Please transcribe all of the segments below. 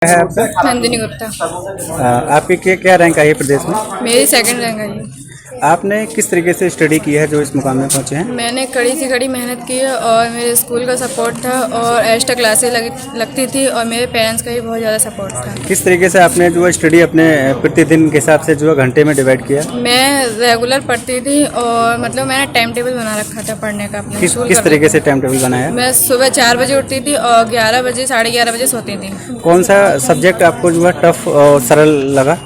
है आपका? नंदिनी गुप्ता। आपकी क्या रैंक आई है प्रदेश में? मेरी सेकंड रैंक आई है। आपने किस तरीके से स्टडी की है जो इस मुकाम में पहुंचे हैं? मैंने कड़ी से कड़ी मेहनत की है और मेरे स्कूल का सपोर्ट था और एक्स्ट्रा क्लासेस लगती थी और मेरे पेरेंट्स का भी बहुत ज़्यादा सपोर्ट था। किस तरीके से आपने जो है स्टडी अपने प्रतिदिन के हिसाब से जो है घंटे में डिवाइड किया? मैं रेगुलर पढ़ती थी और मतलब मैंने टाइम टेबल बना रखा था पढ़ने का अपने किस तरीके से टाइम टेबल बनाया? मैं सुबह 4 बजे उठती थी और 11 बजे 11:30 बजे सोती थी। कौन सा सब्जेक्ट आपको जो है टफ और सरल लगा?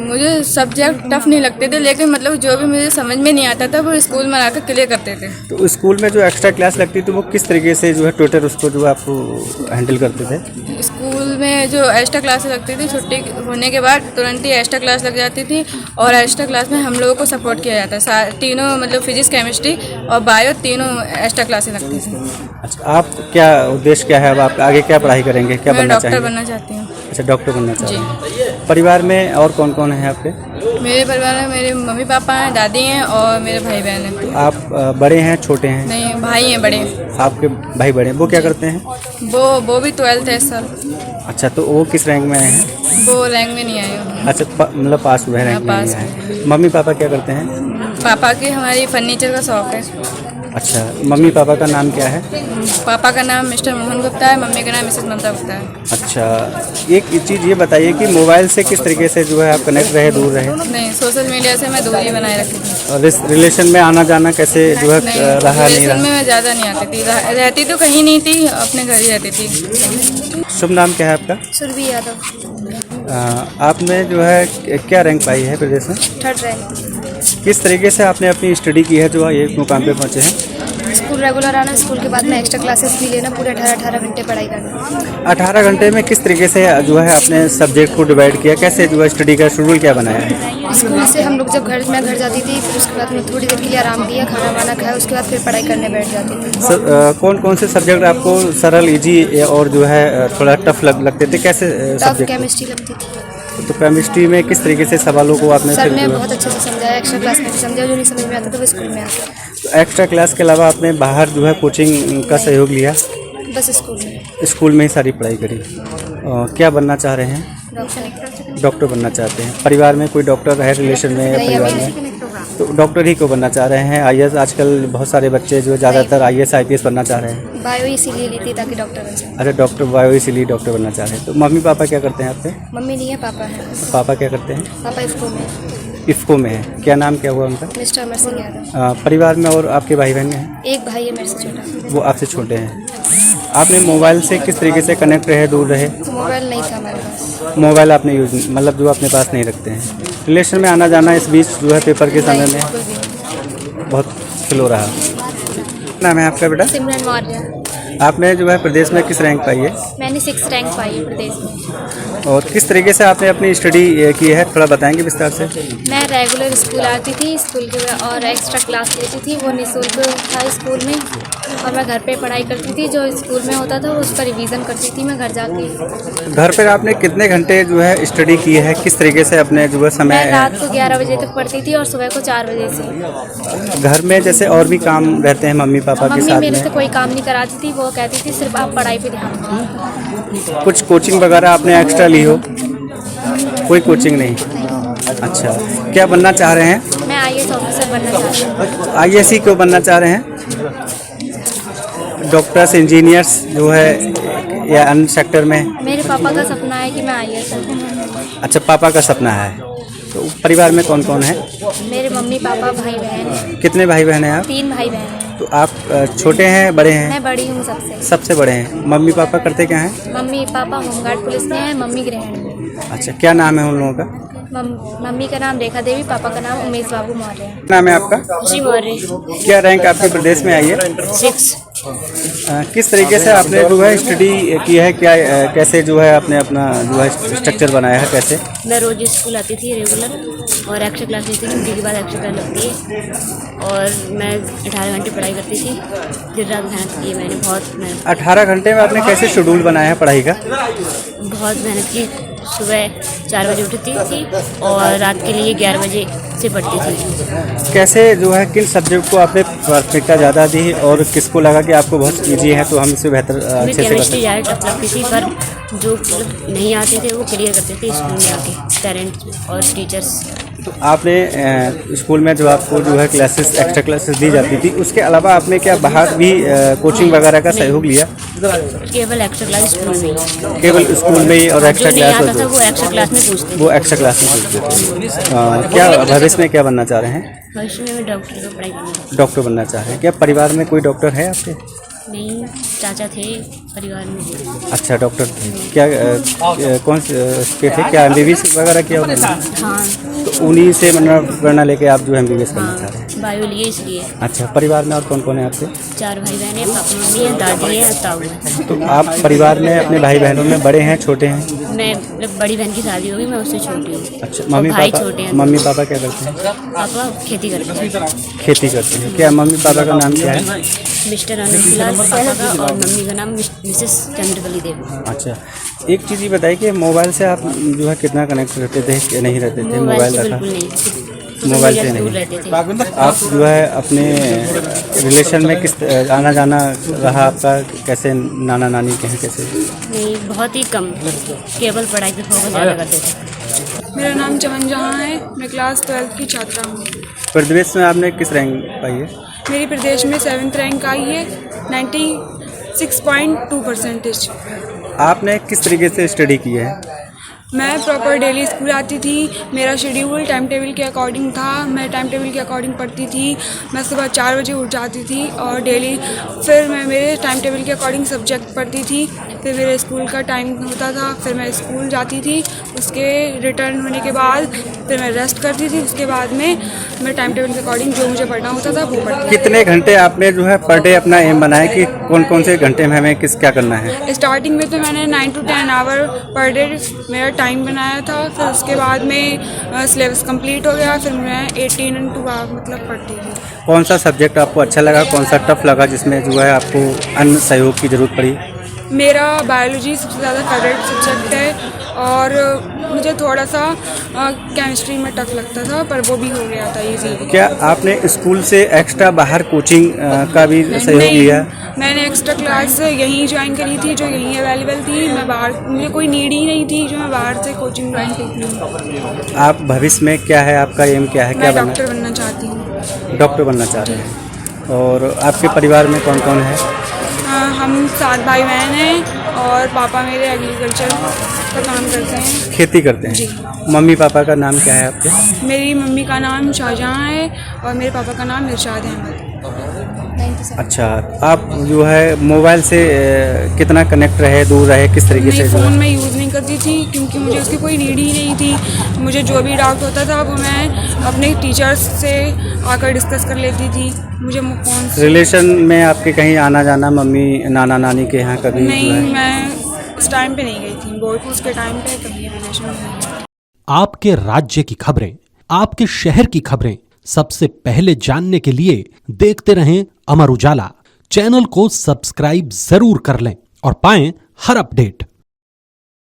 मुझे सब्जेक्ट टफ नहीं लगते थे, लेकिन मतलब जो भी मुझे समझ में नहीं आता था वो स्कूल में आकर क्लियर करते थे। तो स्कूल में जो एक्स्ट्रा क्लास लगती थी वो किस तरीके से जो है ट्यूटर उसको जो है आपको हैंडल करते थे? स्कूल में जो एक्स्ट्रा क्लासेस लगती थी छुट्टी होने के बाद तुरंत ही एक्स्ट्रा क्लास लग जाती थी और एक्स्ट्रा क्लास में हम लोगों को सपोर्ट किया जाता है। तीनों मतलब फिजिक्स, केमिस्ट्री और बायो तीनों एक्स्ट्रा क्लासेस लगती थी। अच्छा, आप क्या उद्देश्य क्या है? अब आप आगे क्या पढ़ाई करेंगे, क्या मैं बनना डॉक्टर चाहेंगे? बनना चाहती हूँ। अच्छा, डॉक्टर बनना चाहते हैं। परिवार में और कौन कौन है आपके? मेरे परिवार में मेरे मम्मी पापा हैं, दादी हैं और मेरे भाई बहन हैं। आप बड़े हैं छोटे हैं? नहीं, भाई हैं बड़े। आपके भाई बड़े हैं, वो क्या करते हैं? वो भी 12th है इस साल। अच्छा, तो वो किस रैंक में आए हैं? वो रैंक में नहीं आए हैं। अच्छा, मतलब पास हुए हैं, रैंक में नहीं आए। मम्मी पापा क्या करते हैं? पापा की हमारी फर्नीचर का शॉप है। अच्छा, मम्मी पापा का नाम क्या है? पापा का नाम मिस्टर मोहन गुप्ता है, मम्मी का नाम मिसेस ममता गुप्ता है। अच्छा, एक चीज़ ये बताइए कि मोबाइल से किस तरीके से जो है आप कनेक्ट रहे, दूर रहे? नहीं, सोशल मीडिया से मैं दूरी बनाए रखी थी। और इस रिलेशन में आना जाना कैसे जो है रहा नहीं रिलेशन में रहा? मैं ज़्यादा नहीं आती थी, रहती तो कहीं नहीं थी, अपने घर ही रहती थी। शुभ नाम क्या है आपका? सुरभि यादव। आपने जो है क्या रैंक पाई है प्रदेश में? 3rd rank. किस तरीके से आपने अपनी स्टडी की है जो ये मुकाम पे पहुँचे हैं? स्कूल रेगुलर आना, स्कूल के बाद में एक्स्ट्रा क्लासेस भी लेना, पूरे 18 घंटे पढ़ाई करना। 18 घंटे में किस तरीके से जो है अपने सब्जेक्ट को डिवाइड किया? कैसे जो है स्टडी का शेड्यूल क्या बनाया है? स्कूल से हम लोग जब मैं घर जाती थी, फिर उसके बाद में थोड़ी देर के लिए आराम किया, खाना वाना खाया, उसके बाद फिर पढ़ाई करने बैठ जाती थी। कौन कौन से सब्जेक्ट आपको सरल, इजी और जो है थोड़ा टफ लगते थे? कैसे सब्जेक्ट? केमिस्ट्री लगती थी। तो केमिस्ट्री में किस तरीके से सवालों को आपने सर ने बहुत अच्छे से समझाया, एक्स्ट्रा क्लास में भी समझाया, जो नहीं समझ में आता था वो स्कूल में आता। तो एक्स्ट्रा क्लास के अलावा आपने बाहर जो है कोचिंग का सहयोग लिया? बस स्कूल में। स्कूल में ही सारी पढ़ाई करी। क्या बनना चाह रहे हैं? डॉक्टर बनना चाहते हैं। परिवार में कोई डॉक्टर है रिलेशन में या परिवार में? तो डॉक्टर ही क्यों बनना चाह रहे हैं? आईएएस, आजकल बहुत सारे बच्चे जो ज़्यादातर आईएएस आईपीएस बनना चाह रहे हैं। बायो इसीलिए ली थी ताकि डॉक्टर बन जाए। अरे डॉक्टर बायो इसीलिए डॉक्टर बनना चाह रहे हैं। तो मम्मी पापा क्या करते हैं आपके? मम्मी नहीं है, पापा है। पापा क्या करते हैं? पापा इफ्को में। इफ्को में है। क्या नाम क्या हुआ उनका? मिस्टर अमर सिंह यादव। परिवार में और आपके भाई बहन हैं? एक भाई है मेरे से छोटा। वो आपसे छोटे हैं। आपने मोबाइल से किस तरीके से कनेक्ट रहे, दूर रहे? मोबाइल नहीं था हमारे पास। मोबाइल आपने यूज मतलब जो अपने पास नहीं रखते हैं। रिलेशन में आना जाना इस बीच जो है पेपर के समय में बिल्कुल भी नहीं। बहुत स्लो रहा। नाम है आपका बेटा? सिमरन मौर्य। आपने जो है प्रदेश में किस रैंक पाई है? मैंने 6th रैंक पाई है प्रदेश में। और किस तरीके से आपने अपनी स्टडी की है, थोड़ा बताएंगे विस्तार से? मैं रेगुलर स्कूल आती थी, स्कूल के और एक्स्ट्रा क्लास लेती थी, वो निःशुल्क था स्कूल में, और मैं घर पे पढ़ाई करती थी। जो स्कूल में होता था उस पर रिवीजन करती थी मैं घर जाके। घर पर आपने कितने घंटे जो है स्टडी की है? किस तरीके से अपने जो है समय? मैं रात को 11 बजे तक पढ़ती थी और सुबह को 4 बजे से। घर में जैसे और भी काम रहते हैं मम्मी पापा के मम्मी साथ मेरे से में? कोई काम नहीं कराती थी, वो कहती थी सिर्फ आप पढ़ाई पे ध्यान दो। कुछ कोचिंग वगैरह आपने एक्स्ट्रा ली हो? कोई कोचिंग नहीं। अच्छा, क्या बनना चाह रहे हैं? मैं आईएएस ऑफिसर बनना चाहती हूँ। आईएएस ही क्यों बनना चाह रहे हैं? डॉक्टर्स, इंजीनियर्स जो है या अन्य सेक्टर में? मेरे पापा का सपना है कि मैं आईएएस बनूँ। अच्छा, पापा का सपना है। तो परिवार में कौन कौन है? मेरे मम्मी पापा भाई बहन। कितने भाई बहन हैं आप? 3 भाई बहन हैं। तो आप छोटे हैं बड़े हैं? मैं बड़ी हूँ सबसे। सबसे बड़े हैं। मम्मी पापा करते क्या हैं? मम्मी पापा होमगार्ड पुलिस में है, मम्मी गृहिणी में। अच्छा, क्या नाम है उन लोगों का? मम्मी का नाम रेखा देवी, पापा का नाम उमेश बाबू मौर्य है। नाम है आपका? खुशी मौर्य। क्या रैंक आपके प्रदेश में आई है? 6। किस तरीके से आपने जो है स्टडी की है? क्या कैसे जो है आपने अपना जो है स्ट्रक्चर बनाया है? कैसे? मैं रोज स्कूल आती थी रेगुलर और एक्स्ट्रा क्लास लेती थी, छुट्टी के बाद एक्स्ट्रा क्लास लगती है और मैं 18 घंटे पढ़ाई करती थी। दिन रात मेहनत की है मैंने, बहुत मेहनत। 18 घंटे में आपने कैसे शेड्यूल बनाया है पढ़ाई का? बहुत मेहनत की। सुबह 4 बजे उठती थी और रात के लिए 11 बजे से पढ़ती थी। कैसे जो है किन सब्जेक्ट को आपने प्राथमिकता ज़्यादा दी और किसको लगा कि आपको बहुत ईजी है तो हम इससे बेहतर अच्छे से कर सकते हैं? केमिस्ट्री ज़्यादा टफ लगती थी, पर जो मतलब नहीं आते थे वो क्लियर करते थे स्कूल में आके, पेरेंट्स और टीचर्स। तो आपने स्कूल में जो आपको जो है क्लासेस, एक्स्ट्रा क्लासेस दी जाती थी, उसके अलावा आपने क्या बाहर भी कोचिंग वगैरह का सहयोग लिया? केवल एक्स्ट्रा क्लास स्कूल में ही। केवल स्कूल में ही? और जो एक्स्ट्रा नहीं क्लास आता था वो एक्स्ट्रा क्लास में पूछते थे। वो एक्स्ट्रा क्लास में पूछते थे। क्या भविष्य में क्या बनना चाह रहे हैं? भविष्य में मैं डॉक्टर की पढ़ाई करूँगी। डॉक्टर बनना चाह रहे हैं। क्या परिवार में कोई डॉक्टर है आपके? नहीं, चाचा थे परिवार में। अच्छा, डॉक्टर थे। क्या कौन से के थे? क्या MBBS वगैरह किया उन्होंने? हाँ। तो उन्हीं से मतलब प्रेरणा लेके आप जो MBBS करना चाह रहे हैं? बायो लिए इसलिए। अच्छा, परिवार में और कौन कौन है आपके? 4 भाई बहन है, पापा मम्मी है, दादी है, ताऊ है। तो आप परिवार में अपने भाई बहनों में बड़े हैं, छोटे हैं? मैं मतलब बड़ी बहन की शादी होगी, मैं उससे छोटी हूँ। अच्छा, और भाई छोटे मम्मी हैं। पापा क्या करते हैं? पापा खेती करते हैं। खेती करते हैं। क्या मम्मी पापा का नाम क्या है? मिस्टर अनंत लाल पापा का, और मम्मी का नाम मिसेस चंद्रकली देवी। अच्छा, एक चीज़ ये बताइए कि मोबाइल से आप जो है कितना कनेक्ट रहते थे कि नहीं रहते थे? मोबाइल से रखा? बिल्कुल नहीं, मोबाइल से दूर नहीं। रहते थे। आप जो है अपने रिलेशन में किस आना जाना रहा आपका? कैसे नाना नानी के हैं, कैसे? नहीं, बहुत ही कम, केवल पढ़ाई पे फोकस ज़्यादा करते थे। मेरा नाम चमन जहाँ है, मैं क्लास 12 की छात्रा हूँ। प्रदेश में आपने किस रैंक पाई है? मेरी प्रदेश में 7th रैंक आई है, 96.2%। आपने किस तरीके से स्टडी की है? मैं प्रॉपर डेली स्कूल आती थी। मेरा शेड्यूल टाइम टेबल के अकॉर्डिंग था। मैं टाइम टेबल के अकॉर्डिंग पढ़ती थी। मैं सुबह 4 बजे उठ जाती थी और डेली फिर मैं मेरे टाइम टेबल के अकॉर्डिंग सब्जेक्ट पढ़ती थी। फिर मेरे स्कूल का टाइम होता था, फिर मैं स्कूल जाती थी। उसके रिटर्न होने के बाद फिर मैं रेस्ट करती थी। उसके बाद में मैं टाइम टेबल के अकॉर्डिंग जो मुझे पढ़ना होता था वो पढ़ती थी। कितने घंटे आपने जो है पर डे अपना एम बनाया कि कौन कौन से घंटे में हमें क्या करना है? स्टार्टिंग में तो मैंने 9 to 10 आवर पर डे मेरा टाइम बनाया था। फिर उसके बाद में सिलेबस कंप्लीट हो गया। फिर मैं 18 and 2 आवर मतलब पढ़ती थी। कौन सा सब्जेक्ट आपको अच्छा लगा, कौन सा टफ लगा, जिसमें जो है आपको अन्य सहयोग की ज़रूरत पड़ी? मेरा बायोलॉजी सबसे ज़्यादा फेवरेट सब्जेक्ट है और मुझे थोड़ा सा केमिस्ट्री में टफ लगता था, पर वो भी हो गया था इजी। क्या आपने स्कूल से एक्स्ट्रा बाहर कोचिंग का भी सहयोग लिया? मैंने एक्स्ट्रा क्लास यहीं ज्वाइन करी थी, जो यहीं अवेलेबल थी। मैं बाहर, मुझे कोई नीड ही नहीं थी जो मैं बाहर से कोचिंग ज्वाइन करती। आप भविष्य में क्या है, आपका एम क्या है, क्या मैं बनना? डॉक्टर बनना चाहती हूँ। डॉक्टर बनना चाह रहे हैं। और आपके परिवार में कौन कौन है? हम 7 भाई बहन हैं और पापा मेरे एग्रीकल्चर का काम करते हैं। खेती करते जी। हैं। मम्मी पापा का नाम क्या है आपके? मेरी मम्मी का नाम शाहजहाँ है और मेरे पापा का नाम इरशाद अहमद। अच्छा, आप जो है मोबाइल से कितना कनेक्ट रहे, दूर रहे, किस तरीके से? नहीं, फ़ोन में यूज़ नहीं करती थी क्योंकि मुझे उसकी कोई नीड ही नहीं थी। मुझे जो भी डाउट होता था वो मैं अपने टीचर्स से आकर डिस्कस कर लेती थी। मुझे फ़ोन से रिलेशन में आपके कहीं आना जाना, मम्मी नाना नानी के यहाँ कभी जो नहीं, है? मैं उस टाइम पे नहीं गई थी। बोर्ड के टाइम पे कभी रिलेशन में नहीं गई। आपके राज्य की खबरें, आपके शहर की खबरें सबसे पहले जानने के लिए देखते रहें अमर उजाला। चैनल को सब्सक्राइब जरूर कर लें और पाएं हर अपडेट।